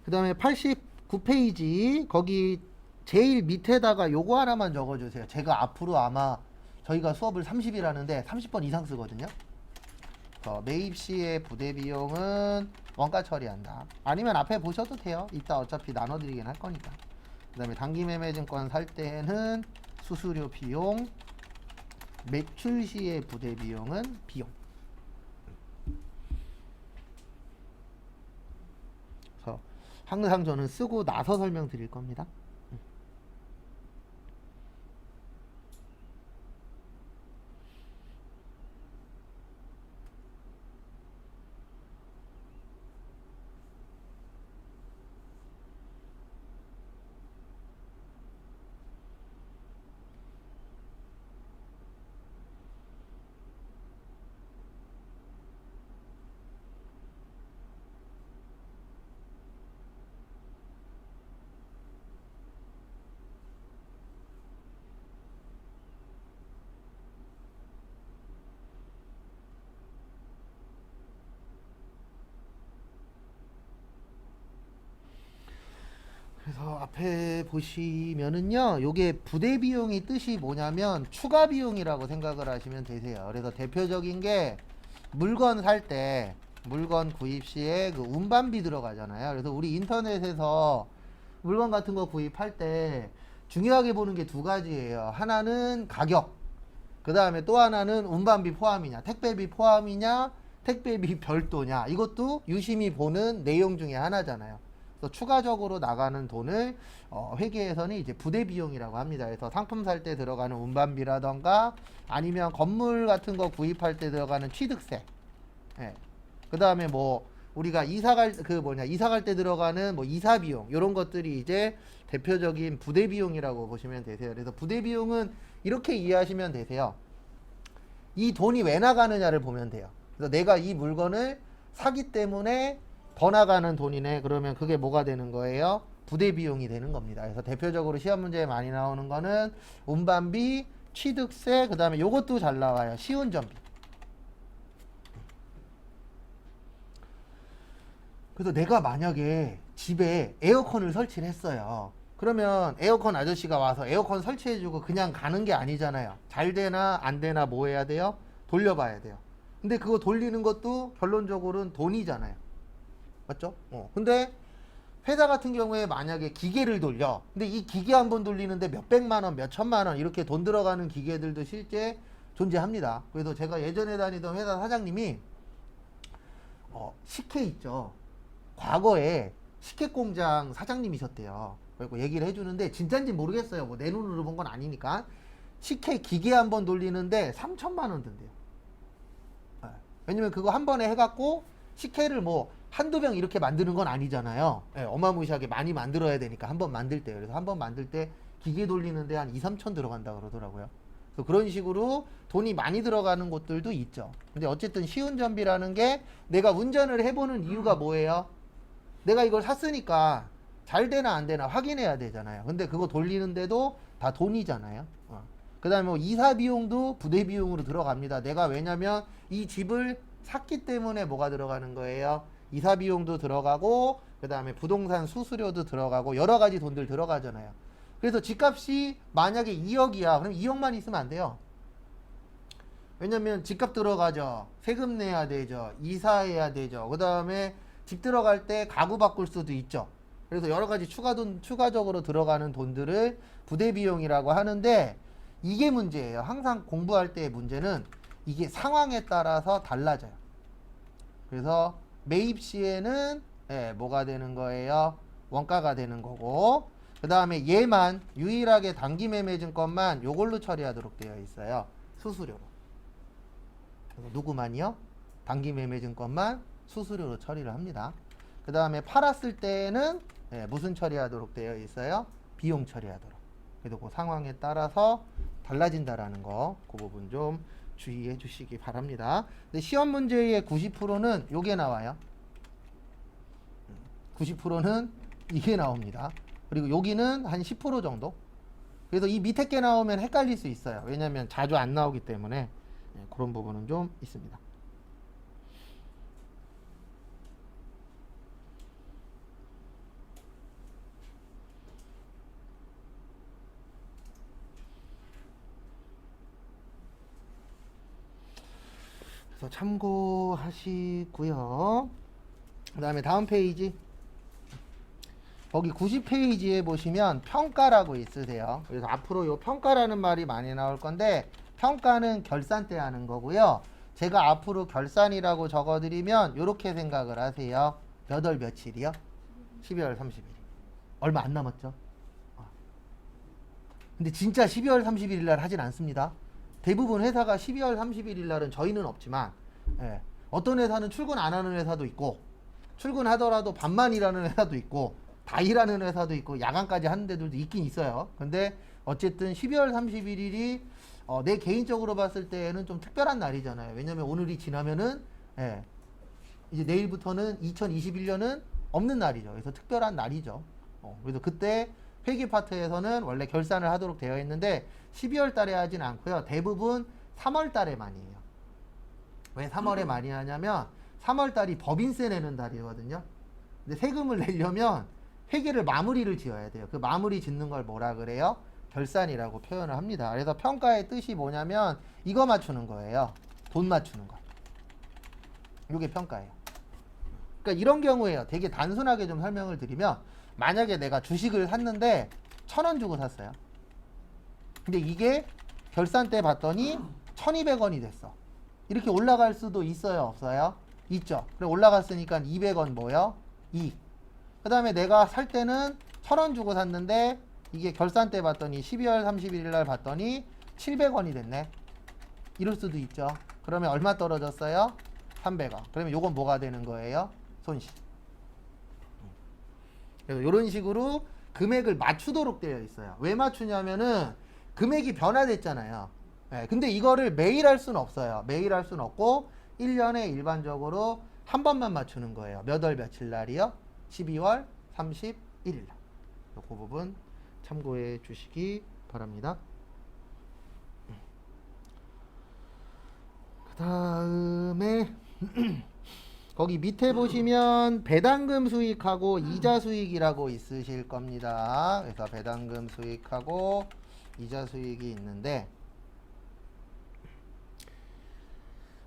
그 다음에 89페이지 거기 제일 밑에다가 요거 하나만 적어주세요. 제가 앞으로 아마 저희가 수업을 30일 하는데 30번 이상 쓰거든요. 매입 시의 부대 비용은 원가 처리한다. 아니면 앞에 보셔도 돼요. 이따 어차피 나눠드리긴 할 거니까. 그 다음에 단기 매매 증권 살 때는 수수료 비용, 매출 시의 부대 비용은 비용. 그래서 항상 저는 쓰고 나서 설명드릴 겁니다. 그래서 앞에 보시면은요, 요게 부대 비용이 뜻이 뭐냐면 추가 비용이라고 생각을 하시면 되세요. 그래서 대표적인 게 물건 살 때, 물건 구입 시에 그 운반비 들어가잖아요. 그래서 우리 인터넷에서 물건 같은 거 구입할 때 중요하게 보는 게 두 가지예요. 하나는 가격, 그 다음에 또 하나는 운반비 포함이냐, 택배비 포함이냐, 택배비 별도냐. 이것도 유심히 보는 내용 중에 하나잖아요. 그래서 추가적으로 나가는 돈을 회계에서는 이제 부대 비용이라고 합니다. 그래서 상품 살 때 들어가는 운반비라던가 아니면 건물 같은 거 구입할 때 들어가는 취득세. 예. 그 다음에 뭐 우리가 이사 갈 때 들어가는 뭐 이사 비용 이런 것들이 이제 대표적인 부대 비용이라고 보시면 되세요. 그래서 부대 비용은 이렇게 이해하시면 되세요. 이 돈이 왜 나가느냐를 보면 돼요. 그래서 내가 이 물건을 사기 때문에 더 나가는 돈이네. 그러면 그게 뭐가 되는 거예요? 부대 비용이 되는 겁니다. 그래서 대표적으로 시험 문제에 많이 나오는 거는 운반비, 취득세, 그 다음에 요것도 잘 나와요. 시운전비. 그래서 내가 만약에 집에 에어컨을 설치를 했어요. 그러면 에어컨 아저씨가 와서 에어컨 설치해주고 그냥 가는 게 아니잖아요. 잘 되나 안 되나 뭐 해야 돼요? 돌려봐야 돼요. 근데 그거 돌리는 것도 결론적으로는 돈이잖아요. 맞죠? 근데 회사 같은 경우에 만약에 기계를 돌려. 근데 이 기계 한 번 돌리는데 몇백만 원, 몇천만 원 이렇게 돈 들어가는 기계들도 실제 존재합니다. 그래서 제가 예전에 다니던 회사 사장님이 식혜 있죠. 과거에 식혜 공장 사장님이셨대요. 그리고 얘기를 해주는데 진짜인지 모르겠어요. 뭐 내 눈으로 본 건 아니니까. 식혜 기계 한 번 돌리는데 3천만 원 든대요. 네. 왜냐면 그거 한 번에 해갖고 식혜를 뭐 한두 병 이렇게 만드는 건 아니잖아요. 네, 어마무시하게 많이 만들어야 되니까 한 번 만들 때. 그래서 한 번 만들 때 기계 돌리는데 한 2, 3천 들어간다 그러더라고요. 그래서 그런 식으로 돈이 많이 들어가는 곳들도 있죠. 근데 어쨌든 시운전비라는 게 내가 운전을 해보는 이유가 뭐예요? 내가 이걸 샀으니까 잘 되나 안 되나 확인해야 되잖아요. 근데 그거 돌리는데도 다 돈이잖아요. 그 다음에 뭐 이사 비용도 부대 비용으로 들어갑니다. 내가 왜냐면 이 집을 샀기 때문에 뭐가 들어가는 거예요? 이사 비용도 들어가고 그 다음에 부동산 수수료도 들어가고 여러 가지 돈들 들어가잖아요. 그래서 집값이 만약에 2억이야. 그럼 2억만 있으면 안 돼요. 왜냐면 집값 들어가죠. 세금 내야 되죠. 이사해야 되죠. 그 다음에 집 들어갈 때 가구 바꿀 수도 있죠. 그래서 여러 가지 추가적으로 들어가는 돈들을 부대 비용이라고 하는데 이게 문제예요. 항상 공부할 때의 문제는 이게 상황에 따라서 달라져요. 그래서 매입 시에는 뭐가 되는 거예요? 원가가 되는 거고 그 다음에 얘만 유일하게 단기 매매 증권만 요걸로 처리하도록 되어 있어요. 수수료로. 그래서 누구만요? 단기 매매 증권만 수수료로 처리를 합니다. 그 다음에 팔았을 때는 무슨 처리하도록 되어 있어요? 비용 처리하도록. 그래도 그 상황에 따라서 달라진다라는 거, 그 부분 좀 주의해 주시기 바랍니다. 근데 시험 문제의 90%는 요게 나와요. 90%는 이게 나옵니다. 그리고 여기는 한 10% 정도. 그래서 이 밑에 게 나오면 헷갈릴 수 있어요. 왜냐면 자주 안 나오기 때문에 그런 부분은 좀 있습니다. 그래서 참고하시고요. 그 다음에 다음 페이지. 거기 90페이지에 보시면 평가라고 있으세요. 그래서 앞으로 요 평가라는 말이 많이 나올 건데 평가는 결산 때 하는 거고요. 제가 앞으로 결산이라고 적어드리면 이렇게 생각을 하세요. 몇 월 며칠이요? 12월 30일. 얼마 안 남았죠? 근데 진짜 12월 31일 날 하진 않습니다. 대부분 회사가 12월 31일 날은 저희는 없지만 예, 어떤 회사는 출근 안 하는 회사도 있고 출근하더라도 반만 일하는 회사도 있고 다 일하는 회사도 있고 야간까지 하는 데들도 있긴 있어요. 근데 어쨌든 12월 31일이 내 개인적으로 봤을 때는 좀 특별한 날이잖아요. 왜냐면 오늘이 지나면은 예, 이제 내일부터는 2021년은 없는 날이죠. 그래서 특별한 날이죠. 그래서 그때 회계 파트에서는 원래 결산을 하도록 되어 있는데 12월 달에 하진 않고요. 대부분 3월 달에 많이 해요. 왜 3월에 많이 하냐면 3월 달이 법인세 내는 달이거든요. 근데 세금을 내려면 회계를 마무리를 지어야 돼요. 그 마무리 짓는 걸 뭐라 그래요? 결산이라고 표현을 합니다. 그래서 평가의 뜻이 뭐냐면 이거 맞추는 거예요. 돈 맞추는 거. 이게 평가예요. 그러니까 이런 경우에요. 되게 단순하게 좀 설명을 드리면 만약에 내가 주식을 샀는데 1,000원 주고 샀어요. 근데 이게 결산 때 봤더니 1,200원이 됐어. 이렇게 올라갈 수도 있어요, 없어요? 있죠. 그래 올라갔으니까 200원 뭐요? 이익. 그 다음에 내가 살 때는 1,000원 주고 샀는데 이게 결산 때 봤더니 12월 31일 날 봤더니 700원이 됐네. 이럴 수도 있죠. 그러면 얼마 떨어졌어요? 300원. 그러면 요건 뭐가 되는 거예요? 손실. 그래서 이런 식으로 금액을 맞추도록 되어 있어요. 왜 맞추냐면은 금액이 변화됐잖아요. 네, 근데 이거를 매일 할 수는 없어요. 매일 할 수는 없고 1년에 일반적으로 한 번만 맞추는 거예요. 몇 월 며칠 날이요? 12월 31일 날. 그 부분 참고해 주시기 바랍니다. 그 다음에 거기 밑에 보시면 배당금 수익하고 이자 수익이라고 있으실 겁니다. 그래서 배당금 수익하고 이자 수익이 있는데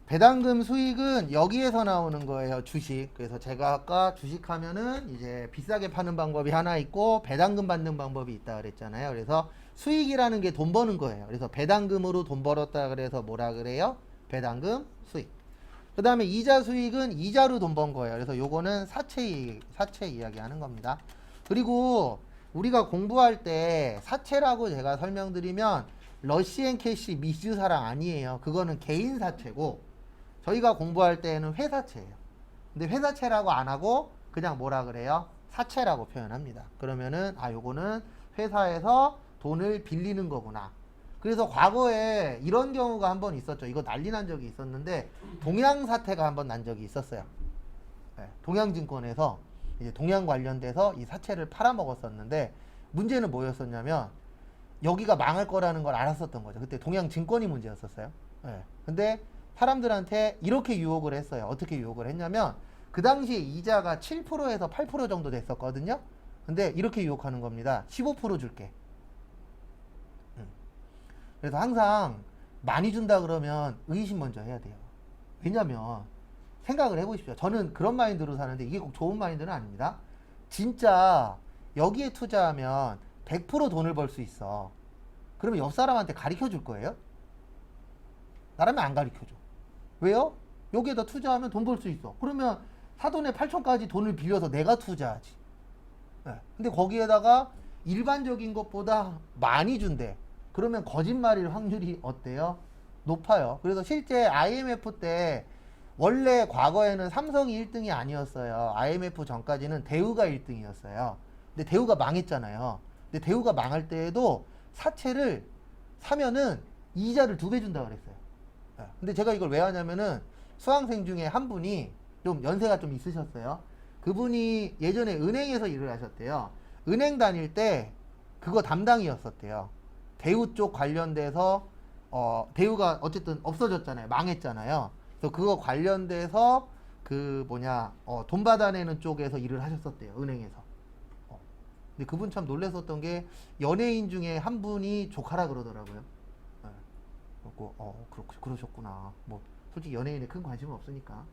배당금 수익은 여기에서 나오는 거예요. 주식. 그래서 제가 아까 주식하면은 이제 비싸게 파는 방법이 하나 있고 배당금 받는 방법이 있다 그랬잖아요. 그래서 수익이라는 게 돈 버는 거예요. 그래서 배당금으로 돈 벌었다 그래서 뭐라 그래요? 배당금 수익. 그 다음에 이자 수익은 이자로 돈 번 거예요. 그래서 요거는 사채 이야기 하는 겁니다. 그리고 우리가 공부할 때 사채라고 제가 설명드리면 러시앤캐시 미주사랑 아니에요. 그거는 개인 사채고 저희가 공부할 때는 회사채예요. 근데 회사채라고 안 하고 그냥 뭐라 그래요? 사채라고 표현합니다. 그러면은 요거는 회사에서 돈을 빌리는 거구나. 그래서 과거에 이런 경우가 한 번 있었죠. 이거 난리 난 적이 있었는데 동양 사태가 한 번 난 적이 있었어요. 네, 동양증권에서 이제 동양 관련돼서 이 사채를 팔아먹었었는데 문제는 뭐였었냐면 여기가 망할 거라는 걸 알았었던 거죠. 그때 동양증권이 문제였었어요. 네, 근데 사람들한테 이렇게 유혹을 했어요. 어떻게 유혹을 했냐면 그 당시에 이자가 7%에서 8% 정도 됐었거든요. 근데 이렇게 유혹하는 겁니다. 15% 줄게. 그래서 항상 많이 준다 그러면 의심 먼저 해야 돼요. 왜냐면 생각을 해보십시오. 저는 그런 마인드로 사는데 이게 꼭 좋은 마인드는 아닙니다. 진짜 여기에 투자하면 100% 돈을 벌 수 있어. 그러면 옆 사람한테 가르쳐 줄 거예요? 나라면 안 가르쳐 줘. 왜요? 여기에다 투자하면 돈 벌 수 있어. 그러면 사돈의 8천까지 돈을 빌려서 내가 투자하지. 네. 근데 거기에다가 일반적인 것보다 많이 준대. 그러면 거짓말일 확률이 어때요? 높아요. 그래서 실제 IMF 때 원래 과거에는 삼성이 1등이 아니었어요. IMF 전까지는 대우가 1등이었어요. 근데 대우가 망했잖아요. 근데 대우가 망할 때에도 사채를 사면은 이자를 2배 준다 그랬어요. 근데 제가 이걸 왜 하냐면은 수강생 중에 한 분이 좀 연세가 좀 있으셨어요. 그분이 예전에 은행에서 일을 하셨대요. 은행 다닐 때 그거 담당이었었대요. 대우 쪽 관련돼서 대우가 어쨌든 없어졌잖아요. 망했잖아요. 그래서 그거 관련돼서 돈 받아내는 쪽에서 일을 하셨었대요. 은행에서. 근데 그분 참 놀랐었던 게 연예인 중에 한 분이 조카라 그러더라고요. 그러셨구나. 뭐 솔직히 연예인에 큰 관심은 없으니까.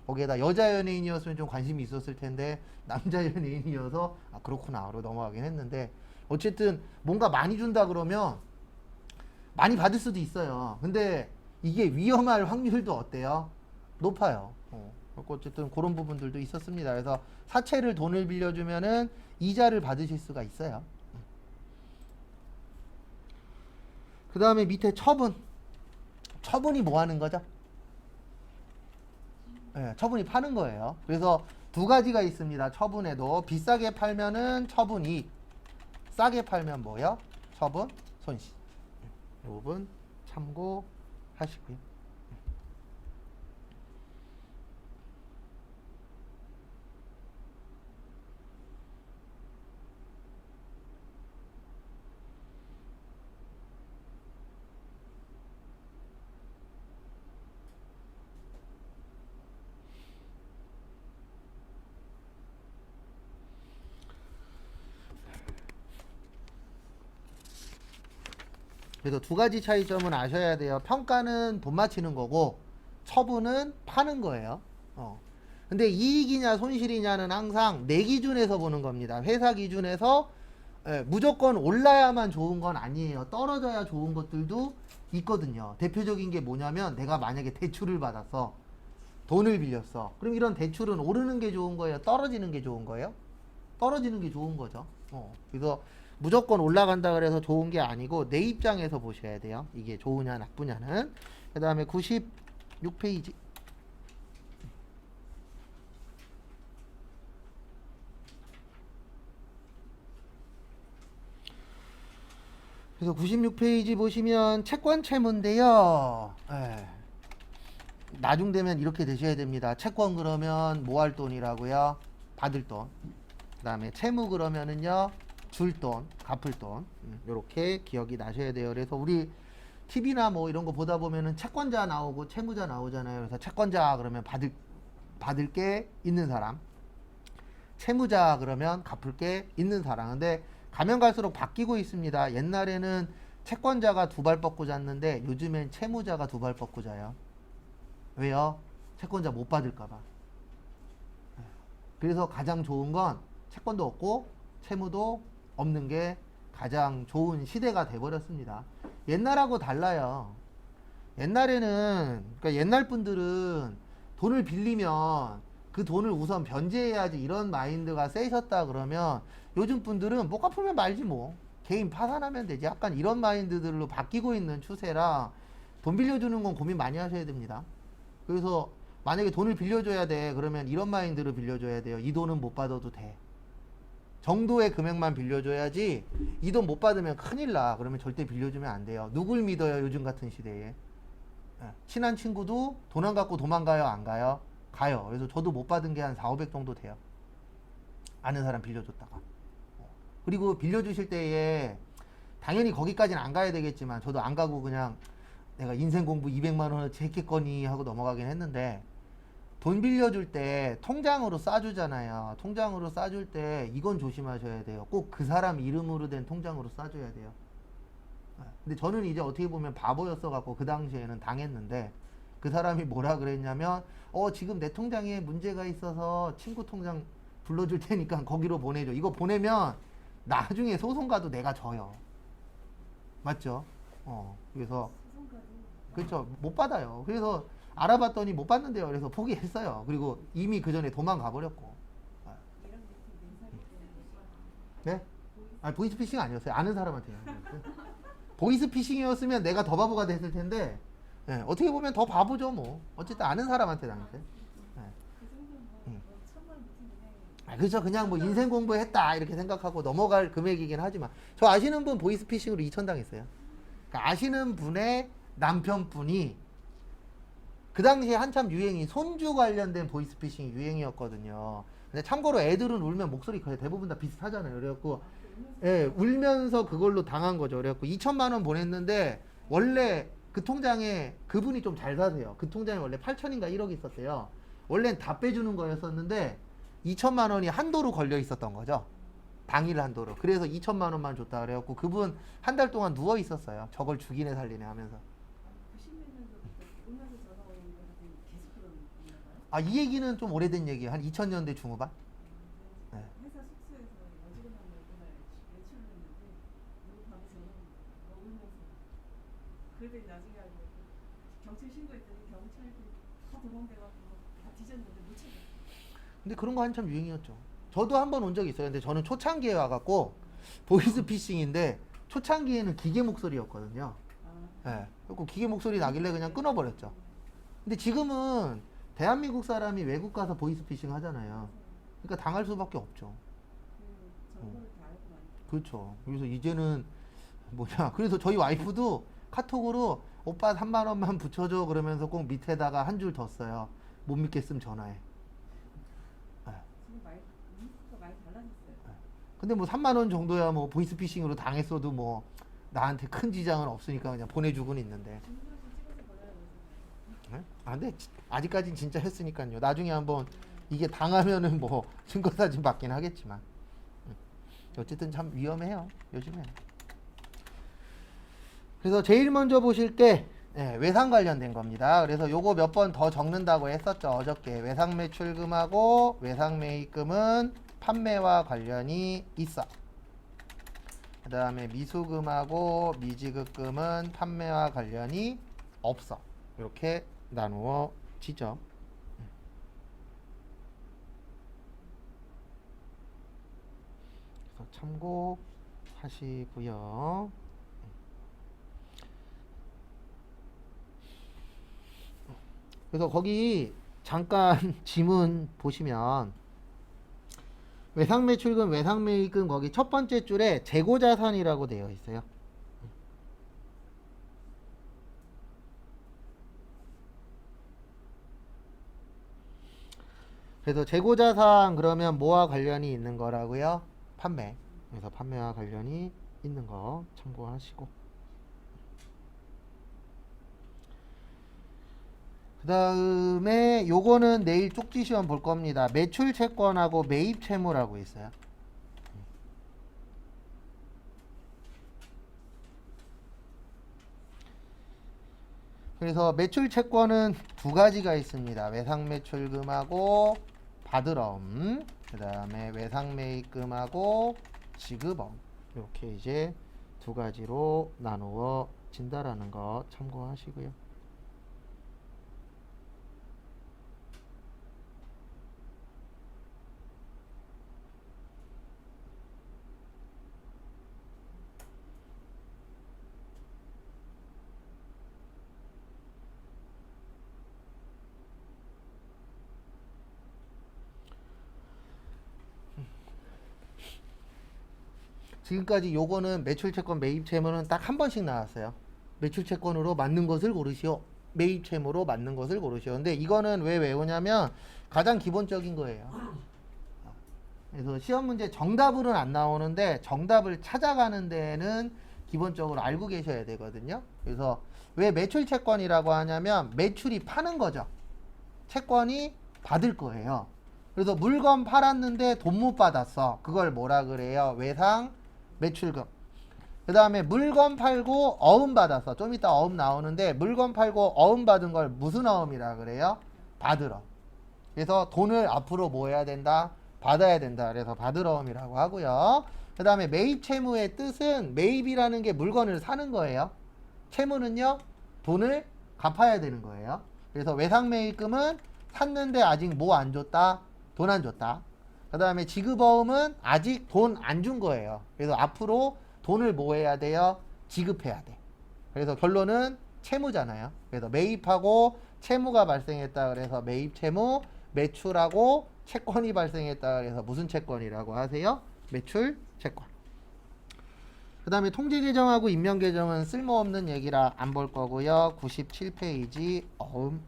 거기에다 여자 연예인이었으면 좀 관심이 있었을 텐데 남자 연예인이어서 아 그렇구나로 넘어가긴 했는데 어쨌든 뭔가 많이 준다 그러면 많이 받을 수도 있어요. 근데 이게 위험할 확률도 어때요? 높아요. 그리고 어쨌든 그런 부분들도 있었습니다. 그래서 사채를 돈을 빌려주면은 이자를 받으실 수가 있어요. 그 다음에 밑에 처분. 처분이 뭐 하는 거죠? 네, 처분이 파는 거예요. 그래서 두 가지가 있습니다. 처분에도 비싸게 팔면은 처분 이익, 싸게 팔면 뭐요? 처분 손실. 이 부분 참고하시고요. 그래서 두 가지 차이점은 아셔야 돼요. 평가는 돈 맞히는 거고 처분은 파는 거예요. 근데 이익이냐 손실이냐는 항상 내 기준에서 보는 겁니다. 회사 기준에서 무조건 올라야만 좋은 건 아니에요. 떨어져야 좋은 것들도 있거든요. 대표적인 게 뭐냐면 내가 만약에 대출을 받았어. 돈을 빌렸어. 그럼 이런 대출은 오르는 게 좋은 거예요? 떨어지는 게 좋은 거예요? 떨어지는 게 좋은 거죠. 그래서 무조건 올라간다 그래서 좋은 게 아니고 내 입장에서 보셔야 돼요. 이게 좋으냐 나쁘냐는. 그 다음에 96페이지. 그래서 96페이지 보시면 채권 채무인데요. 나중 되면 이렇게 되셔야 됩니다. 채권 그러면 뭐 할 돈이라고요? 받을 돈. 그 다음에 채무 그러면은요 줄 돈, 갚을 돈. 이렇게 기억이 나셔야 돼요. 그래서 우리 TV나 뭐 이런 거 보다 보면은 채권자 나오고 채무자 나오잖아요. 그래서 채권자 그러면 받을 게 있는 사람, 채무자 그러면 갚을 게 있는 사람. 근데 가면 갈수록 바뀌고 있습니다. 옛날에는 채권자가 두 발 뻗고 잤는데 요즘엔 채무자가 두 발 뻗고 자요. 왜요? 채권자 못 받을까봐. 그래서 가장 좋은 건 채권도 없고 채무도 없는 게 가장 좋은 시대가 돼버렸습니다. 옛날하고 달라요. 옛날에는, 그러니까 옛날 분들은 돈을 빌리면 그 돈을 우선 변제해야지 이런 마인드가 세셨다 그러면 요즘 분들은 못 갚으면 말지 뭐. 개인 파산하면 되지. 약간 이런 마인드들로 바뀌고 있는 추세라 돈 빌려주는 건 고민 많이 하셔야 됩니다. 그래서 만약에 돈을 빌려줘야 돼. 그러면 이런 마인드로 빌려줘야 돼요. 이 돈은 못 받아도 돼. 정도의 금액만 빌려줘야지 이 돈 못 받으면 큰일 나. 그러면 절대 빌려주면 안 돼요. 누굴 믿어요? 요즘 같은 시대에. 친한 친구도 돈 안 갖고 도망가요? 안 가요? 가요. 그래서 저도 못 받은 게 한 4, 500 정도 돼요. 아는 사람 빌려줬다가. 그리고 빌려주실 때에 당연히 거기까지는 안 가야 되겠지만 저도 안 가고 그냥 내가 인생 공부 200만 원어치 했겠거니 하고 넘어가긴 했는데 돈 빌려줄 때 통장으로 싸주잖아요. 통장으로 싸줄 때 이건 조심하셔야 돼요. 꼭 그 사람 이름으로 된 통장으로 싸줘야 돼요. 근데 저는 이제 어떻게 보면 바보였어 갖고 그 당시에는 당했는데 그 사람이 뭐라 그랬냐면 지금 내 통장에 문제가 있어서 친구 통장 불러줄 테니까 거기로 보내줘. 이거 보내면 나중에 소송 가도 내가 져요. 맞죠? 그래서 그렇죠. 못 받아요. 그래서 알아봤더니 못 받는데요. 그래서 포기했어요. 그리고 이미 그 전에 도망가 버렸고. 네? 아니, 보이스피싱 아니었어요. 아는 사람한테. 보이스피싱이었으면 내가 더 바보가 됐을 텐데, 어떻게 보면 더 바보죠, 뭐. 어쨌든 아는 사람한테 당했어요. 그렇죠. 그냥 뭐 인생 공부했다 이렇게 생각하고 넘어갈 금액이긴 하지만 저 아시는 분 보이스피싱으로 2천 당했어요. 그러니까 아시는 분의 남편분이 그 당시에 한참 유행이 손주 관련된 보이스피싱이 유행이었거든요. 근데 참고로 애들은 울면 목소리 거의 대부분 다 비슷하잖아요. 그래갖고 울면서 그걸로 당한 거죠. 그래갖고 2천만 원 보냈는데 원래 그 통장에 그분이 좀 잘 사세요. 그 통장에 원래 8천인가 1억 있었대요. 원래는 다 빼주는 거였었는데 2천만 원이 한도로 걸려 있었던 거죠. 당일 한도로. 그래서 2천만 원만 줬다 그래갖고 그분 한 달 동안 누워 있었어요. 저걸 죽이네 살리네 하면서. 아, 이 얘기는 좀 오래된 얘기예요. 한 2000년대 중후반? 네. 회사 숙소에서 어지간한 날 그날 외출을 했는데 누구 밤에 전화 먹으면서 그랬더니 나중에 알고 경찰 신고했더니 경찰들이 다 도망돼가지고 다 뒤졌는데 못 찾았어. 근데 그런 거 한참 유행이었죠. 저도 한 번 온 적이 있어요. 근데 저는 초창기에 와갖고 보이스 피싱인데 초창기에는 기계 목소리였거든요. 아, 예. 그리고 기계 목소리 나길래 그냥 끊어버렸죠. 근데 지금은 대한민국 사람이 외국 가서 보이스 피싱 하잖아요. 그러니까 당할 수밖에 없죠. 그 정보를 다 알고 나니까. 그렇죠. 그래서 이제는 뭐냐. 그래서 저희 와이프도 카톡으로 오빠 3만 원만 붙여줘 그러면서 꼭 밑에다가 한 줄 더 써요. 못 믿겠으면 전화해. 예. 지금 많이 인수가 많이 달라졌어요. 근데 뭐 3만 원 정도야 뭐 보이스피싱으로 당했어도 뭐 나한테 큰 지장은 없으니까 그냥 보내주고는 있는데. 증거를 찍어서 보내라고 그러잖아요. 네? 아 근데 아직까진 진짜 했으니까요. 나중에 한번 이게 당하면은 뭐 증거사진 받긴 하겠지만 어쨌든 참 위험해요 요즘에. 그래서 제일 먼저 보실 게 외상 관련된 겁니다. 그래서 요거 몇 번 더 적는다고 했었죠 어저께. 외상 매출금하고 외상 매입금은 판매와 관련이 있어. 그 다음에 미수금하고 미지급금은 판매와 관련이 없어. 이렇게 나누어지죠. 그래서 참고하시고요. 그래서 거기 잠깐 지문 보시면 외상매출금, 외상매입금 거기 첫 번째 줄에 재고자산이라고 되어 있어요. 그래서 재고자산 그러면 뭐와 관련이 있는 거라고요? 판매. 그래서 판매와 관련이 있는 거 참고하시고. 그 다음에 요거는 내일 쪽지 시험 볼 겁니다. 매출 채권하고 매입 채무라고 있어요. 그래서 매출 채권은 두 가지가 있습니다. 외상 매출금하고 받으럼, 그 다음에 외상 매입금하고 지급엄. 이렇게 이제 두 가지로 나누어진다라는 거 참고하시고요. 지금까지 요거는 매출채권 매입채무는 딱 한 번씩 나왔어요. 매출채권으로 맞는 것을 고르시오. 매입채무로 맞는 것을 고르시오. 근데 이거는 왜 외우냐면 가장 기본적인 거예요. 그래서 시험 문제 정답으로는 안 나오는데 정답을 찾아가는 데는 기본적으로 알고 계셔야 되거든요. 그래서 왜 매출채권이라고 하냐면 매출이 파는 거죠. 채권이 받을 거예요. 그래서 물건 팔았는데 돈 못 받았어. 그걸 뭐라 그래요? 외상 매출금. 그 다음에 물건 팔고 어음 받았어. 좀 이따 어음 나오는데 물건 팔고 어음 받은 걸 무슨 어음이라 그래요? 받으러. 그래서 돈을 앞으로 뭐 해야 된다? 받아야 된다. 그래서 받으러 어음이라고 하고요. 그 다음에 매입 채무의 뜻은 매입이라는 게 물건을 사는 거예요. 채무는요? 돈을 갚아야 되는 거예요. 그래서 외상 매입금은 샀는데 아직 뭐 안 줬다? 돈 안 줬다. 그 다음에 지급어음은 아직 돈 안 준 거예요. 그래서 앞으로 돈을 뭐 해야 돼요? 지급해야 돼. 그래서 결론은 채무잖아요. 그래서 매입하고 채무가 발생했다 그래서 매입 채무, 매출하고 채권이 발생했다 그래서 무슨 채권이라고 하세요? 매출 채권. 그 다음에 통지 계정하고 인명 계정은 쓸모없는 얘기라 안 볼 거고요. 97페이지 어음.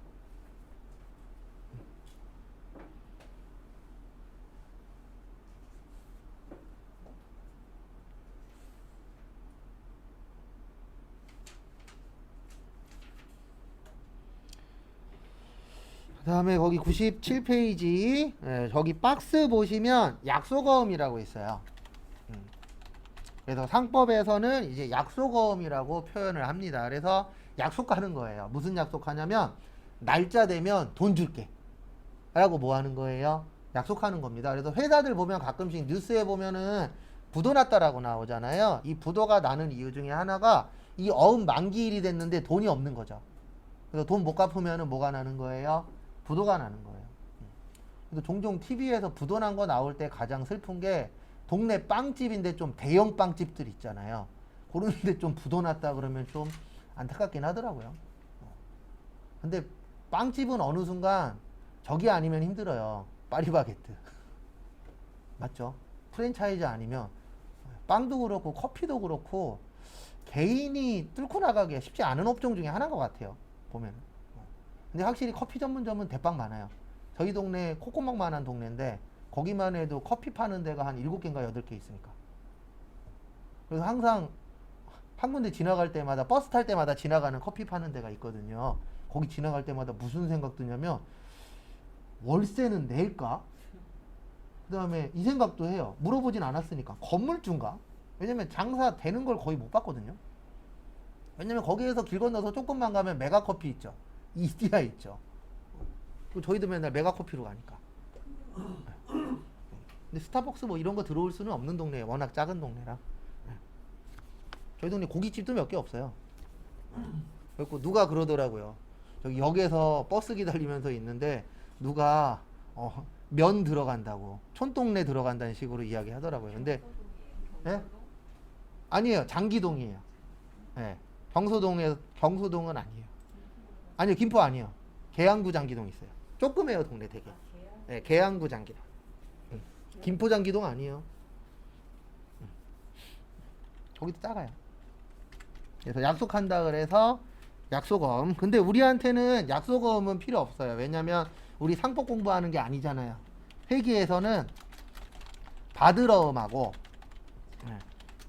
그 다음에 거기 97페이지 저기 박스 보시면 약속어음이라고 있어요. 그래서 상법에서는 이제 약속어음이라고 표현을 합니다. 그래서 약속하는 거예요. 무슨 약속하냐면 날짜 되면 돈 줄게. 라고 뭐 하는 거예요? 약속하는 겁니다. 그래서 회사들 보면 가끔씩 뉴스에 보면은 부도 났다라고 나오잖아요. 이 부도가 나는 이유 중에 하나가 이 어음 만기일이 됐는데 돈이 없는 거죠. 그래서 돈 못 갚으면은 뭐가 나는 거예요? 부도가 나는 거예요. 그래서 종종 TV에서 부도 난 거 나올 때 가장 슬픈 게 동네 빵집인데 좀 대형 빵집들 있잖아요. 그런데 좀 부도 났다 그러면 좀 안타깝긴 하더라고요. 근데 빵집은 어느 순간 저기 아니면 힘들어요. 파리바게뜨. 맞죠? 프랜차이즈 아니면 빵도 그렇고 커피도 그렇고 개인이 뚫고 나가기가 쉽지 않은 업종 중에 하나인 것 같아요. 보면. 근데 확실히 커피 전문점은 대빵 많아요. 저희 동네 콧구멍만한 동네인데 거기만 해도 커피 파는 데가 한 7개인가 8개 있으니까. 그래서 항상 한 군데 지나갈 때마다 버스 탈 때마다 지나가는 커피 파는 데가 있거든요. 거기 지나갈 때마다 무슨 생각 드냐면 월세는 낼까? 그 다음에 이 생각도 해요. 물어보진 않았으니까 건물주인가? 왜냐면 장사 되는 걸 거의 못 봤거든요. 왜냐면 거기에서 길 건너서 조금만 가면 메가커피 있죠. 이디야 있죠. 저희도 맨날 메가커피로 가니까. 근데 스타벅스 뭐 이런 거 들어올 수는 없는 동네예요. 워낙 작은 동네라. 저희 동네 고깃집도 몇 개 없어요. 그리고 누가 그러더라고요. 저기 역에서 버스 기다리면서 있는데 누가 면 들어간다고 촌동네 들어간다는 식으로 이야기 하더라고요. 근데 예? 아니에요. 장기동이에요. 예. 경소동은 아니에요. 아니요. 김포 아니에요. 계양구 장기동 있어요. 조그매요 동네 되게. 예, 계양구 장기동. 김포 장기동 아니에요. 거기도 작아요. 그래서 약속한다 그래서 약속어음. 근데 우리한테는 약속어음은 필요 없어요. 왜냐면 우리 상법 공부하는 게 아니잖아요. 회계에서는 받을 어음하고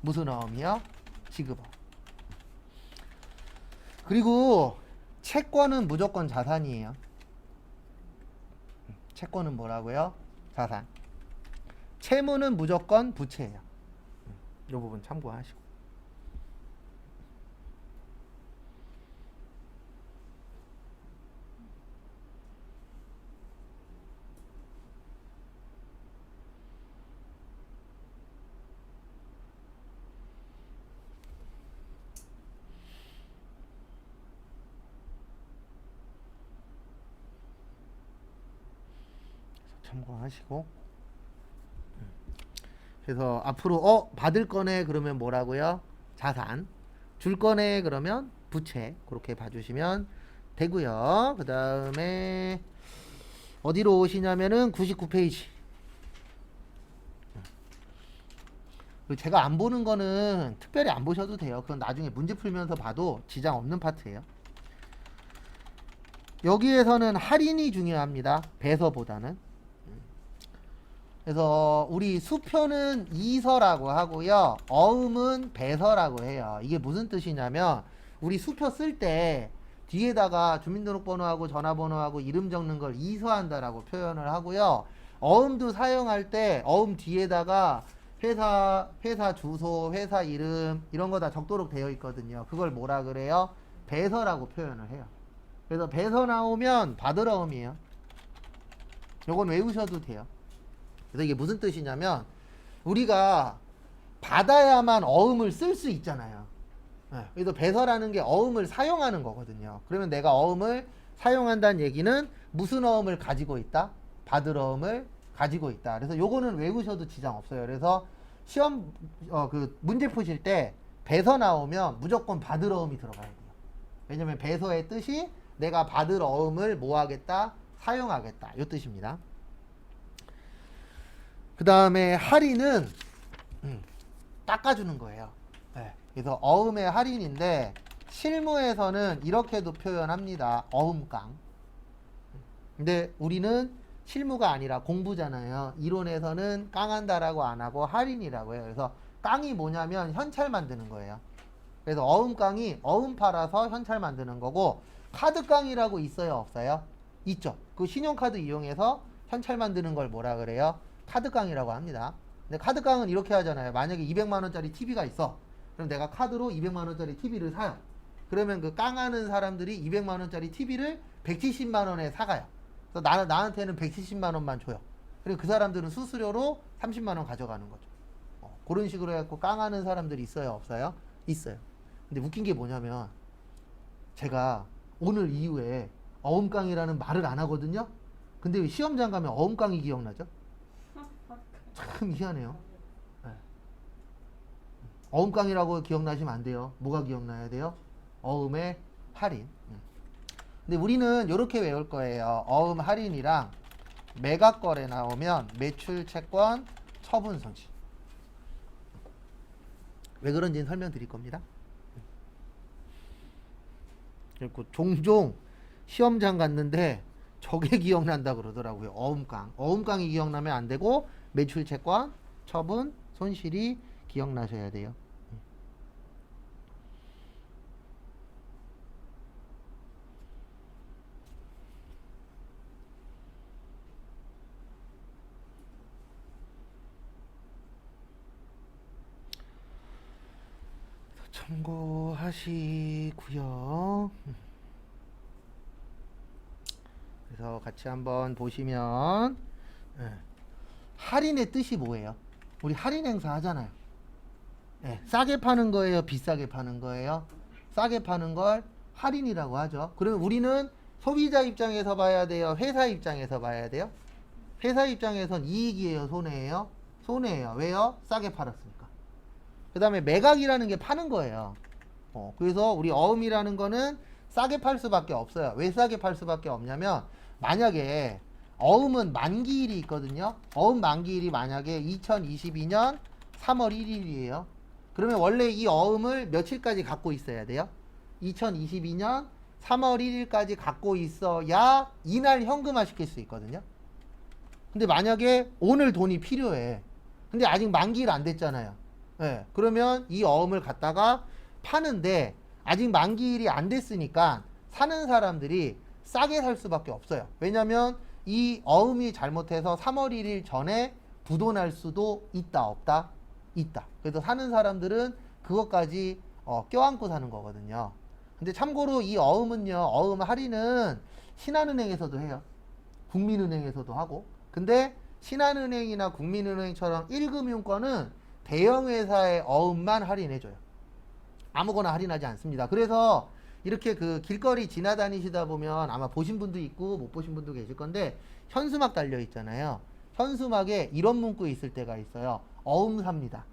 무슨 어음이요? 지급어음. 그리고 채권은 무조건 자산이에요. 채권은 뭐라고요? 자산. 채무는 무조건 부채예요. 이 부분 참고하시고. 참고하시고. 그래서 앞으로 받을 거네 그러면 뭐라고요? 자산. 줄 거네 그러면 부채. 그렇게 봐주시면 되고요. 그 다음에 어디로 오시냐면은 99페이지. 제가 안 보는 거는 특별히 안 보셔도 돼요. 그건 나중에 문제 풀면서 봐도 지장 없는 파트예요. 여기에서는 할인이 중요합니다. 배서보다는. 그래서 우리 수표는 이서라고 하고요. 어음은 배서라고 해요. 이게 무슨 뜻이냐면 우리 수표 쓸 때 뒤에다가 주민등록번호하고 전화번호하고 이름 적는 걸 이서한다라고 표현을 하고요. 어음도 사용할 때 어음 뒤에다가 회사 주소, 회사 이름 이런 거 다 적도록 되어 있거든요. 그걸 뭐라 그래요? 배서라고 표현을 해요. 그래서 배서 나오면 받을 어음이에요. 요건 외우셔도 돼요. 그래서 이게 무슨 뜻이냐면 우리가 받아야만 어음을 쓸 수 있잖아요. 그래서 배서라는 게 어음을 사용하는 거거든요. 그러면 내가 어음을 사용한다는 얘기는 무슨 어음을 가지고 있다? 받을 어음을 가지고 있다. 그래서 요거는 외우셔도 지장 없어요. 그래서 시험 그 문제 푸실 때 배서 나오면 무조건 받을 어음이 들어가야 돼요. 왜냐면 배서의 뜻이 내가 받을 어음을 뭐 하겠다? 사용하겠다. 요 뜻입니다. 그 다음에 할인은 닦아주는 거예요. 네. 그래서 어음의 할인인데 실무에서는 이렇게도 표현합니다. 어음깡. 근데 우리는 실무가 아니라 공부잖아요. 이론에서는 깡한다라고 안 하고 할인이라고 해요. 그래서 깡이 뭐냐면 현찰 만드는 거예요. 그래서 어음깡이 어음 팔아서 현찰 만드는 거고 카드깡이라고 있어요? 없어요? 있죠. 그 신용카드 이용해서 현찰 만드는 걸 뭐라 그래요? 카드깡이라고 합니다. 근데 카드깡은 이렇게 하잖아요. 만약에 200만원짜리 TV가 있어. 그럼 내가 카드로 200만원짜리 TV를 사요. 그러면 그 깡하는 사람들이 200만원짜리 TV를 170만원에 사가요. 그래서 나한테는 170만 원만 줘요. 그리고 그 사람들은 수수료로 30만 원 가져가는 거죠. 그런 식으로 해갖고 깡하는 사람들이 있어요, 없어요? 있어요. 근데 웃긴 게 뭐냐면 제가 오늘 이후에 어음깡이라는 말을 안 하거든요. 근데 왜 시험장 가면 어음깡이 기억나죠? 참 희한해요. 네. 어음깡이라고 기억나시면 안 돼요. 뭐가 기억나야 돼요? 어음의 할인. 근데 우리는 이렇게 외울 거예요. 어음 할인이랑 매각거래 나오면 매출 채권 처분 손실. 왜 그런지는 설명드릴 겁니다. 그리고 종종 시험장 갔는데 저게 기억난다 그러더라고요. 어음깡. 어음깡이 기억나면 안 되고 매출 채권 처분 손실이 기억나셔야 돼요. 참고하시고요. 그래서 같이 한번 보시면 할인의 뜻이 뭐예요? 우리 할인 행사 하잖아요. 싸게 파는 거예요, 비싸게 파는 거예요? 싸게 파는 걸 할인이라고 하죠. 그러면 우리는 소비자 입장에서 봐야 돼요, 회사 입장에서 봐야 돼요? 회사 입장에선 이익이에요, 손해예요? 손해예요. 왜요? 싸게 팔았으니까. 그 다음에 매각이라는 게 파는 거예요. 그래서 우리 어음이라는 거는 싸게 팔 수밖에 없어요. 왜 싸게 팔 수밖에 없냐면 만약에 어음은 만기일이 있거든요. 어음 만기일이 만약에 2022년 3월 1일이에요. 그러면 원래 이 어음을 며칠까지 갖고 있어야 돼요? 2022년 3월 1일까지 갖고 있어야 이날 현금화 시킬 수 있거든요. 근데 만약에 오늘 돈이 필요해. 근데 아직 만기일 안 됐잖아요. 그러면 이 어음을 갖다가 파는데 아직 만기일이 안 됐으니까 사는 사람들이 싸게 살 수밖에 없어요. 왜냐면 이 어음이 잘못해서 3월 1일 전에 부도날 수도 있다, 없다? 있다. 그래서 사는 사람들은 그것까지 껴안고 사는 거거든요. 근데 참고로 이 어음은요, 어음 할인은 신한은행에서도 해요. 국민은행에서도 하고. 근데 신한은행이나 국민은행처럼 1금융권은 대형회사의 어음만 할인해줘요. 아무거나 할인하지 않습니다. 그래서 이렇게 그 길거리 지나다니시다 보면 아마 보신 분도 있고 못 보신 분도 계실 건데 현수막 달려 있잖아요. 현수막에 이런 문구 있을 때가 있어요. 어음 삽니다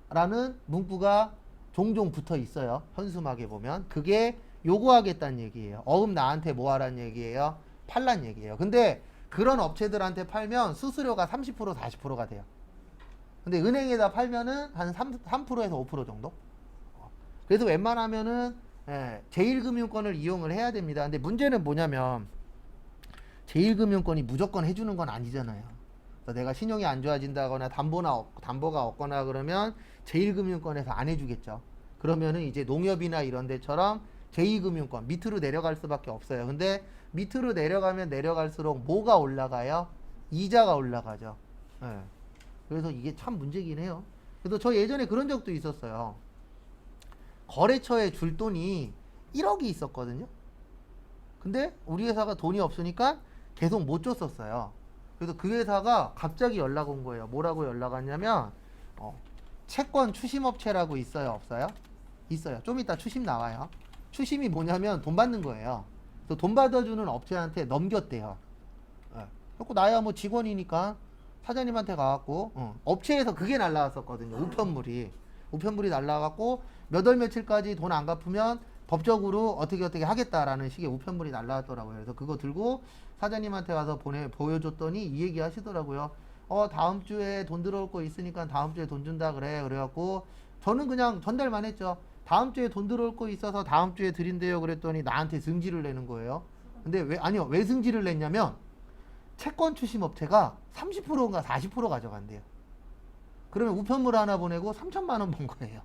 라는 문구가 종종 붙어 있어요. 현수막에 보면 그게 요구하겠다는 얘기예요. 어음 나한테 뭐 하란 얘기예요? 팔란 얘기예요. 근데 그런 업체들한테 팔면 수수료가 30% 40%가 돼요. 근데 은행에다 팔면은 한 3%에서 5% 정도? 그래서 웬만하면은 제1금융권을 이용을 해야 됩니다. 근데 문제는 뭐냐면 제1금융권이 무조건 해주는 건 아니잖아요. 그래서 내가 신용이 안 좋아진다거나 담보가 없거나 그러면 제1금융권에서 안 해주겠죠. 그러면은 이제 농협이나 이런 데처럼 제2금융권 밑으로 내려갈 수밖에 없어요. 근데 밑으로 내려가면 내려갈수록 뭐가 올라가요? 이자가 올라가죠. 그래서 이게 참 문제긴 해요. 그래서 저 예전에 그런 적도 있었어요. 거래처에 줄 돈이 1억이 있었거든요. 근데 우리 회사가 돈이 없으니까 계속 못 줬었어요. 그래서 그 회사가 갑자기 연락 온 거예요. 뭐라고 연락 왔냐면 채권 추심업체라고 있어요, 없어요? 있어요. 좀 이따 추심 나와요. 추심이 뭐냐면 돈 받는 거예요. 그래서 돈 받아주는 업체한테 넘겼대요. 그래서 나야 뭐 직원이니까 사장님한테 가갖고 업체에서 그게 날라왔었거든요. 우편물이 날라와갖고 몇 월 며칠까지 돈 안 갚으면 법적으로 어떻게 하겠다라는 식의 우편물이 날라왔더라고요. 그래서 그거 들고 사장님한테 가서 보여줬더니 이 얘기 하시더라고요. 다음 주에 돈 들어올 거 있으니까 다음 주에 돈 준다 그래. 그래갖고 저는 그냥 전달만 했죠. 다음 주에 돈 들어올 거 있어서 다음 주에 드린대요. 그랬더니 나한테 승질을 내는 거예요. 근데 왜 승질을 냈냐면 채권 추심 업체가 30%인가 40% 가져간대요. 그러면 우편물 하나 보내고 3천만 원 번 거예요.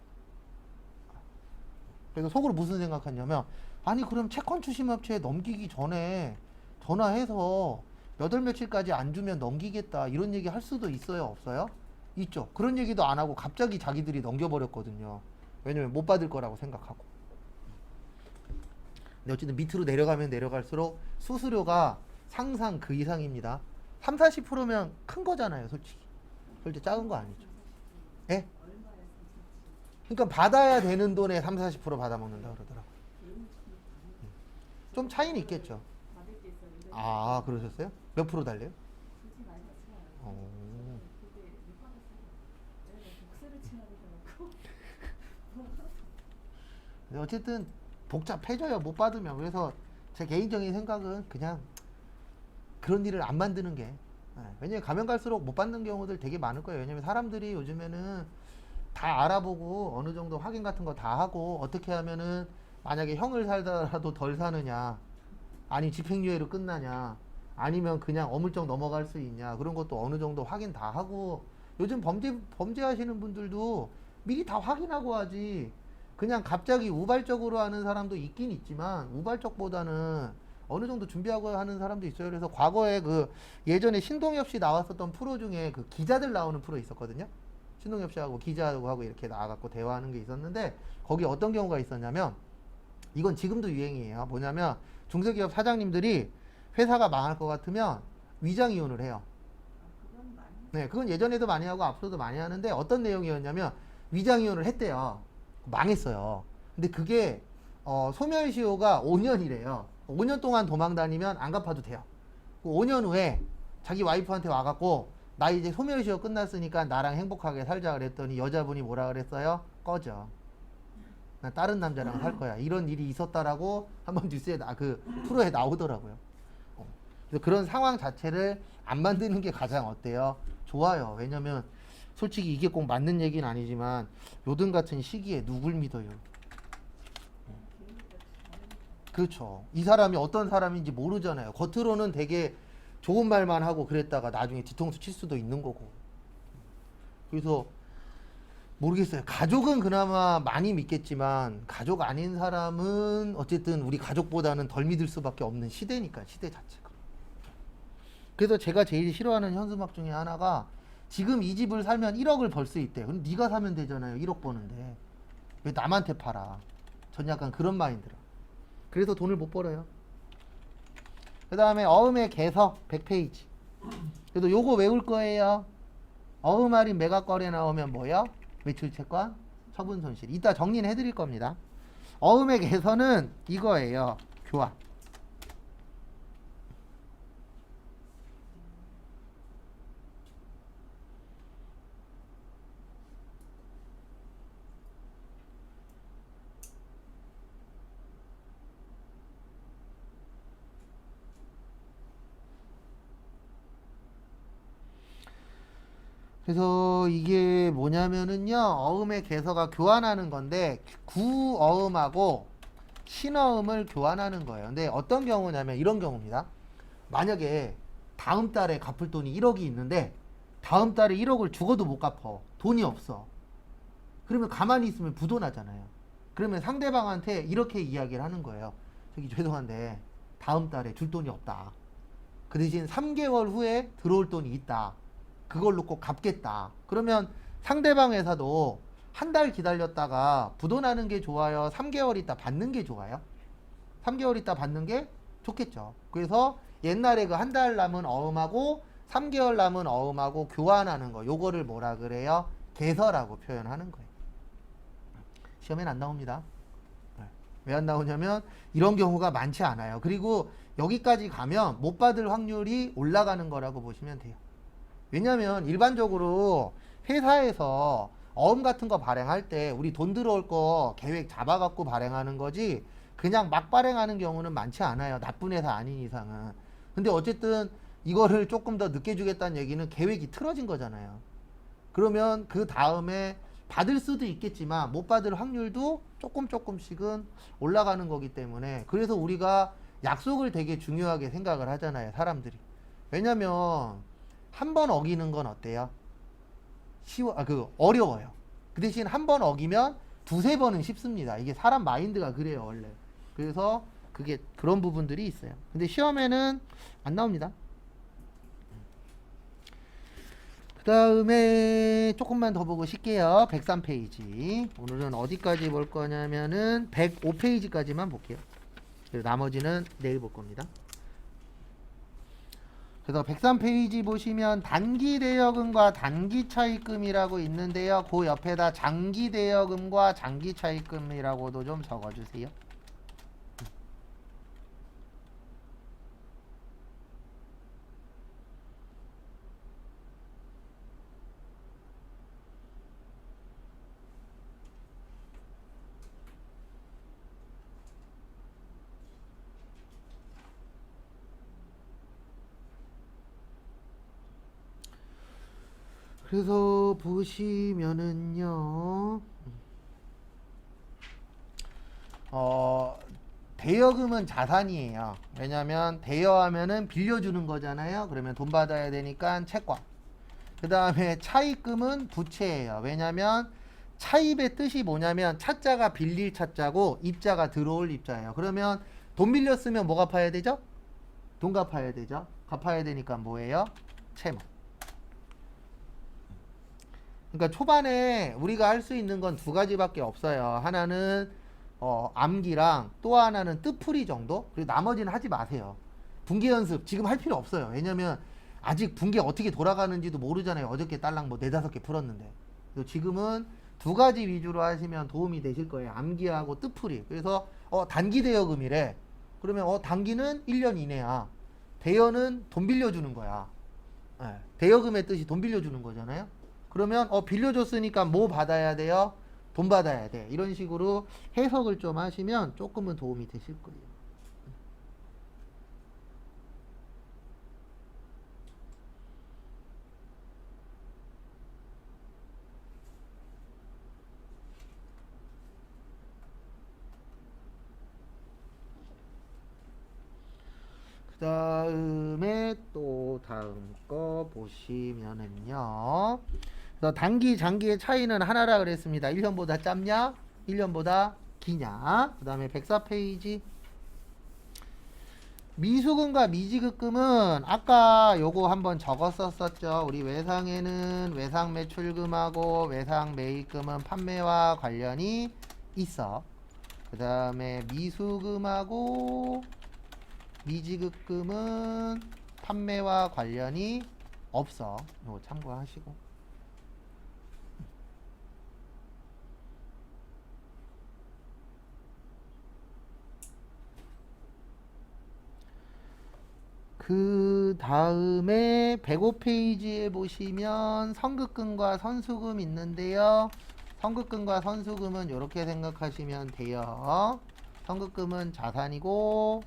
그래서 속으로 무슨 생각했냐면 아니 그럼 채권 추심 업체에 넘기기 전에 전화해서 몇 월 며칠까지 안 주면 넘기겠다 이런 얘기 할 수도 있어요, 없어요? 있죠. 그런 얘기도 안 하고 갑자기 자기들이 넘겨버렸거든요. 왜냐면 못 받을 거라고 생각하고. 근데 어쨌든 밑으로 내려가면 내려갈수록 수수료가 상상 그 이상입니다. 3, 40%면 큰 거잖아요, 솔직히. 절대 작은 거 아니죠. 예? 얼마에 그러니까 받아야 되는 돈에 3, 40% 받아먹는다 그러더라고요. 좀 차이는 있겠죠. 받을 게 있었는데 아, 그러셨어요? 몇 프로 달래요? 굳이 많이 받지 않아요. 어. 그때 못 받았어요. 내가 복수를 치나 되더라고. 근데 어쨌든 복잡해져요, 못 받으면. 그래서 제 개인적인 생각은 그냥 그런 일을 안 만드는 게. 왜냐면 가면 갈수록 못 받는 경우들 되게 많을 거예요. 왜냐면 사람들이 요즘에는 다 알아보고 어느 정도 확인 같은 거 다 하고 어떻게 하면은 만약에 형을 살더라도 덜 사느냐, 아니 집행유예로 끝나냐, 아니면 그냥 어물쩍 넘어갈 수 있냐, 그런 것도 어느 정도 확인 다 하고. 요즘 범죄하시는 분들도 미리 다 확인하고 하지. 그냥 갑자기 우발적으로 하는 사람도 있긴 있지만 우발적보다는 어느 정도 준비하고 하는 사람도 있어요. 그래서 과거에 그 예전에 신동엽 씨 나왔었던 프로 중에 그 기자들 나오는 프로 있었거든요. 신동엽 씨하고 기자하고 이렇게 나와갖고 대화하는 게 있었는데, 거기 어떤 경우가 있었냐면, 이건 지금도 유행이에요. 뭐냐면 중소기업 사장님들이 회사가 망할 것 같으면 위장 이혼을 해요. 그건 많이 네, 그건 예전에도 많이 하고 앞으로도 많이 하는데, 어떤 내용이었냐면 위장 이혼을 했대요. 망했어요. 근데 그게 소멸시효가 5년이래요. 5년 동안 도망 다니면 안 갚아도 돼요. 5년 후에 자기 와이프한테 와갖고 나 이제 소멸시효 끝났으니까 나랑 행복하게 살자 그랬더니 여자분이 뭐라 그랬어요? 꺼져. 난 다른 남자랑 살 거야. 이런 일이 있었다라고 한번 뉴스에 그 프로에 나오더라고요. 그래서 그런 상황 자체를 안 만드는 게 가장 어때요? 좋아요. 왜냐면 솔직히 이게 꼭 맞는 얘기는 아니지만 요즘 같은 시기에 누굴 믿어요? 그렇죠. 이 사람이 어떤 사람인지 모르잖아요. 겉으로는 되게 좋은 말만 하고 그랬다가 나중에 뒤통수 칠 수도 있는 거고. 그래서 모르겠어요. 가족은 그나마 많이 믿겠지만 가족 아닌 사람은 어쨌든 우리 가족보다는 덜 믿을 수밖에 없는 시대니까, 시대 자체가. 그래서 제가 제일 싫어하는 현수막 중에 하나가, 지금 이 집을 살면 1억을 벌 수 있대. 그럼 네가 사면 되잖아요. 1억 버는데 왜 남한테 팔아? 전 약간 그런 마인드라. 그래서 돈을 못 벌어요. 그 다음에 어음의 개석 100페이지. 그래도 요거 외울 거예요. 어음 할인 매각거래 나오면 뭐요? 매출채권, 처분 손실. 이따 정리는 해드릴 겁니다. 어음의 개선은 이거예요. 교환. 그래서 이게 뭐냐면은요, 어음의 개서가 교환하는 건데 구어음하고 신어음을 교환하는 거예요. 근데 어떤 경우냐면 이런 경우입니다. 만약에 다음 달에 갚을 돈이 1억이 있는데 다음 달에 1억을 죽어도 못 갚어. 돈이 없어. 그러면 가만히 있으면 부도나잖아요. 그러면 상대방한테 이렇게 이야기를 하는 거예요. 저기 죄송한데 다음 달에 줄 돈이 없다. 그 대신 3개월 후에 들어올 돈이 있다. 그걸로 꼭 갚겠다. 그러면 상대방 회사도 한 달 기다렸다가 부도나는 게 좋아요? 3개월 있다 받는 게 좋아요? 3개월 있다 받는 게 좋겠죠. 그래서 옛날에 그 한 달 남은 어음하고 3개월 남은 어음하고 교환하는 거, 요거를 뭐라 그래요? 개서라고 표현하는 거예요. 시험엔 안 나옵니다. 왜 안 나오냐면 이런 경우가 많지 않아요. 그리고 여기까지 가면 못 받을 확률이 올라가는 거라고 보시면 돼요. 왜냐면 일반적으로 회사에서 어음 같은 거 발행할 때 우리 돈 들어올 거 계획 잡아갖고 발행하는 거지, 그냥 막 발행하는 경우는 많지 않아요. 나쁜 회사 아닌 이상은. 근데 어쨌든 이거를 조금 더 늦게 주겠다는 얘기는 계획이 틀어진 거잖아요. 그러면 그 다음에 받을 수도 있겠지만 못 받을 확률도 조금씩은 올라가는 거기 때문에, 그래서 우리가 약속을 되게 중요하게 생각을 하잖아요, 사람들이. 왜냐면 한 번 어기는 건 어때요? 어려워요. 그 대신 한 번 어기면 두세 번은 쉽습니다. 이게 사람 마인드가 그래요, 원래. 그래서 그게 그런 부분들이 있어요. 근데 시험에는 안 나옵니다. 그 다음에 조금만 더 보고 쉴게요. 103페이지. 오늘은 어디까지 볼 거냐면은 105페이지까지만 볼게요. 그리고 나머지는 내일 볼 겁니다. 그래서 103페이지 보시면 단기 대여금과 단기 차입금이라고 있는데요. 그 옆에다 장기 대여금과 장기 차입금이라고도 좀 적어주세요. 그래서 보시면은요, 대여금은 자산이에요. 왜냐면 대여하면은 빌려주는 거잖아요. 그러면 돈 받아야 되니까 채권. 그 다음에 차입금은 부채예요. 왜냐면 차입의 뜻이 뭐냐면 차자가 빌릴 차자고 입자가 들어올 입자예요. 그러면 돈 빌렸으면 뭐 갚아야 되죠? 돈 갚아야 되죠. 갚아야 되니까 뭐예요? 채무. 그러니까 초반에 우리가 할 수 있는 건 두 가지밖에 없어요. 하나는 암기랑 또 하나는 뜻풀이 정도? 그리고 나머지는 하지 마세요. 분기 연습 지금 할 필요 없어요. 왜냐면 아직 분기 어떻게 돌아가는지도 모르잖아요. 어저께 딸랑 뭐 4-5개 풀었는데. 그래서 지금은 두 가지 위주로 하시면 도움이 되실 거예요. 암기하고 뜻풀이. 그래서 단기 대여금이래. 그러면 단기는 1년 이내야. 대여는 돈 빌려주는 거야. 네. 대여금의 뜻이 돈 빌려주는 거잖아요. 그러면 빌려줬으니까 뭐 받아야 돼요? 돈 받아야 돼. 이런 식으로 해석을 좀 하시면 조금은 도움이 되실 거예요. 그 다음에 또 다음 거 보시면은요. 그래서 단기, 장기의 차이는 하나라 그랬습니다. 1년보다 짧냐? 1년보다 기냐? 그 다음에 104페이지. 미수금과 미지급금은 아까 요거 한번 적었었죠. 우리 외상에는 외상 매출금하고 외상 매입금은 판매와 관련이 있어. 그 다음에 미수금하고 미지급금은 판매와 관련이 없어. 이거 참고하시고. 그 다음에 105페이지에 보시면 선급금과 선수금 있는데요. 선급금과 선수금은 이렇게 생각하시면 돼요. 선급금은 자산이고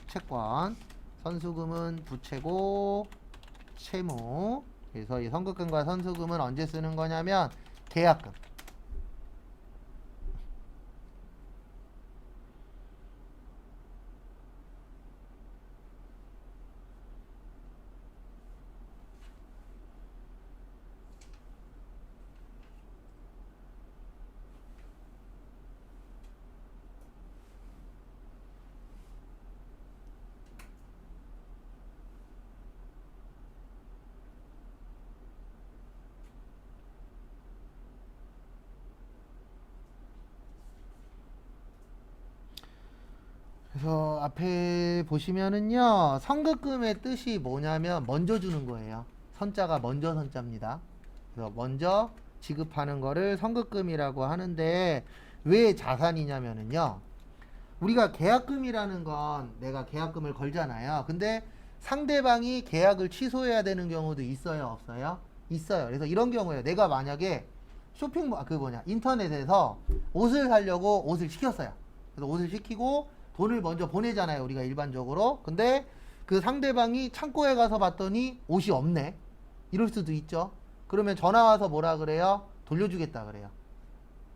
채권, 선수금은 부채고 채무. 그래서 이 선급금과 선수금은 언제 쓰는 거냐면 계약금. 그래서 앞에 보시면은요, 선급금의 뜻이 뭐냐면 먼저 주는 거예요. 선자가 먼저 선자입니다. 그래서 먼저 지급하는 거를 선급금이라고 하는데 왜 자산이냐면은요, 우리가 계약금이라는 건 내가 계약금을 걸잖아요. 근데 상대방이 계약을 취소해야 되는 경우도 있어요, 없어요? 있어요. 그래서 이런 경우에 내가 만약에 인터넷에서 옷을 사려고 옷을 시켰어요. 그래서 옷을 시키고 돈을 먼저 보내잖아요, 우리가 일반적으로. 근데 그 상대방이 창고에 가서 봤더니 옷이 없네. 이럴 수도 있죠. 그러면 전화 와서 뭐라 그래요? 돌려주겠다 그래요.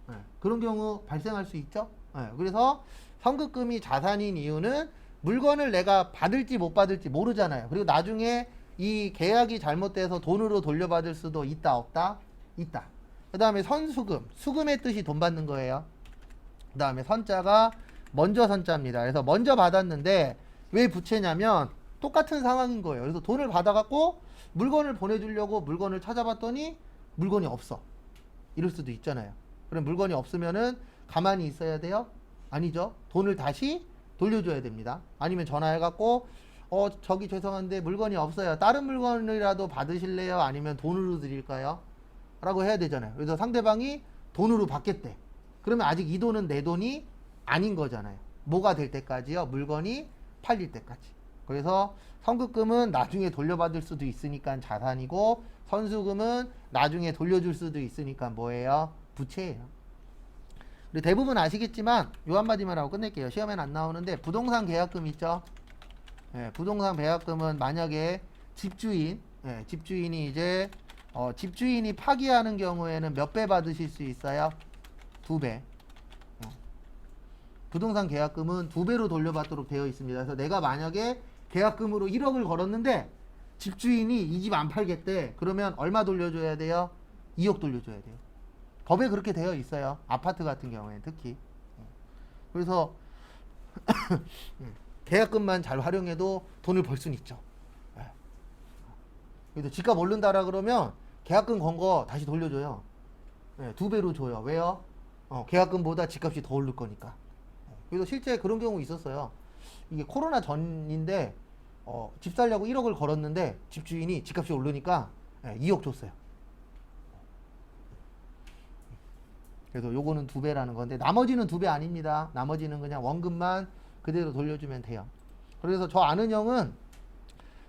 네, 그런 경우 발생할 수 있죠. 네, 그래서 선급금이 자산인 이유는 물건을 내가 받을지 못 받을지 모르잖아요. 그리고 나중에 이 계약이 잘못돼서 돈으로 돌려받을 수도 있다, 없다? 있다. 그 다음에 선수금, 수금의 뜻이 돈 받는 거예요. 그 다음에 선자가 먼저 선자입니다. 그래서 먼저 받았는데 왜 부채냐면 똑같은 상황인 거예요. 그래서 돈을 받아갖고 물건을 보내주려고 물건을 찾아봤더니 물건이 없어. 이럴 수도 있잖아요. 그럼 물건이 없으면은 가만히 있어야 돼요? 아니죠. 돈을 다시 돌려줘야 됩니다. 아니면 전화해갖고 저기 죄송한데 물건이 없어요. 다른 물건이라도 받으실래요? 아니면 돈으로 드릴까요? 라고 해야 되잖아요. 그래서 상대방이 돈으로 받겠대. 그러면 아직 이 돈은 내 돈이 아닌 거잖아요. 뭐가 될 때까지요? 물건이 팔릴 때까지. 그래서 선급금은 나중에 돌려받을 수도 있으니까 자산이고, 선수금은 나중에 돌려줄 수도 있으니까 뭐예요? 부채예요. 우리 대부분 아시겠지만 요 한마디만 하고 끝낼게요. 시험엔 안 나오는데 부동산 계약금 있죠? 예, 부동산 계약금은 만약에 집주인이 이제 집주인이 파기하는 경우에는 몇 배 받으실 수 있어요? 2배. 부동산 계약금은 2배로 돌려받도록 되어 있습니다. 그래서 내가 만약에 계약금으로 1억을 걸었는데 집주인이 이 집 안 팔겠대. 그러면 얼마 돌려줘야 돼요? 2억 돌려줘야 돼요. 법에 그렇게 되어 있어요. 아파트 같은 경우에는 특히. 그래서 계약금만 잘 활용해도 돈을 벌 수는 있죠. 그래서 집값 오른다라 그러면 계약금 건 거 다시 돌려줘요. 2배로 줘요. 왜요? 계약금보다 집값이 더 오를 거니까. 그래서 실제 그런 경우 있었어요. 이게 코로나 전인데 집 살려고 1억을 걸었는데 집주인이 집값이 오르니까 2억 줬어요. 그래서 요거는 2배라는 건데 나머지는 2배 아닙니다. 나머지는 그냥 원금만 그대로 돌려주면 돼요. 그래서 저 아는 형은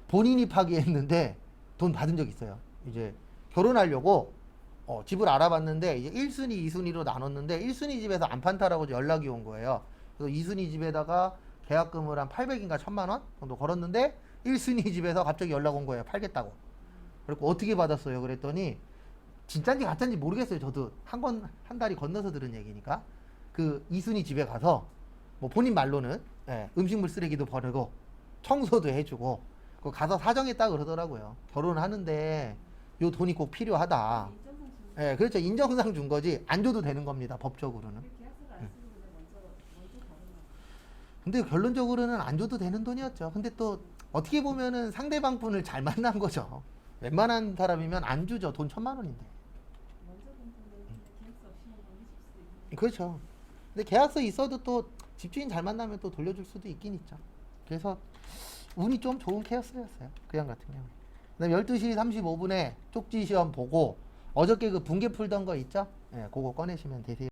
본인이 파기했는데 돈 받은 적 있어요. 이제 결혼하려고 집을 알아봤는데 이제 1순위, 2순위로 나눴는데 1순위 집에서 안 판다라고 연락이 온 거예요. 그래서 2순위 집에다가 계약금을 한 800인가 1000만 원 정도 걸었는데 1순위 집에서 갑자기 연락 온 거예요. 팔겠다고. 그리고 어떻게 받았어요? 그랬더니 진짜인지 가짜인지 모르겠어요. 저도 한 달이 건너서 들은 얘기니까. 그 2순위 집에 가서 뭐 본인 말로는 음식물 쓰레기도 버리고 청소도 해주고 그 가서 사정했다 그러더라고요. 결혼하는데 요 돈이 꼭 필요하다. 인정상 주는 그렇죠. 인정상 준 거지 안 줘도 되는 겁니다. 법적으로는. 계약서를 안 쓰고 그냥 먼저 다른 거. 근데 결론적으로는 안 줘도 되는 돈이었죠. 근데 또 어떻게 보면은 상대방 분을 잘 만난 거죠. 웬만한 사람이면 안 주죠. 돈 1000만 원인데. 먼저 본 돈은 근데 계약서 없이만 넘기실 수도 있는. 그렇죠. 근데 계약서 있어도 또 집주인 잘 만나면 또 돌려줄 수도 있긴 있죠. 그래서 운이 좀 좋은 케어스였어요. 그 형 같은 경우에. 그다음에 12시 35분에 쪽지 시험 보고 어저께 그 분개 풀던 거 있죠? 그거 꺼내시면 되세요.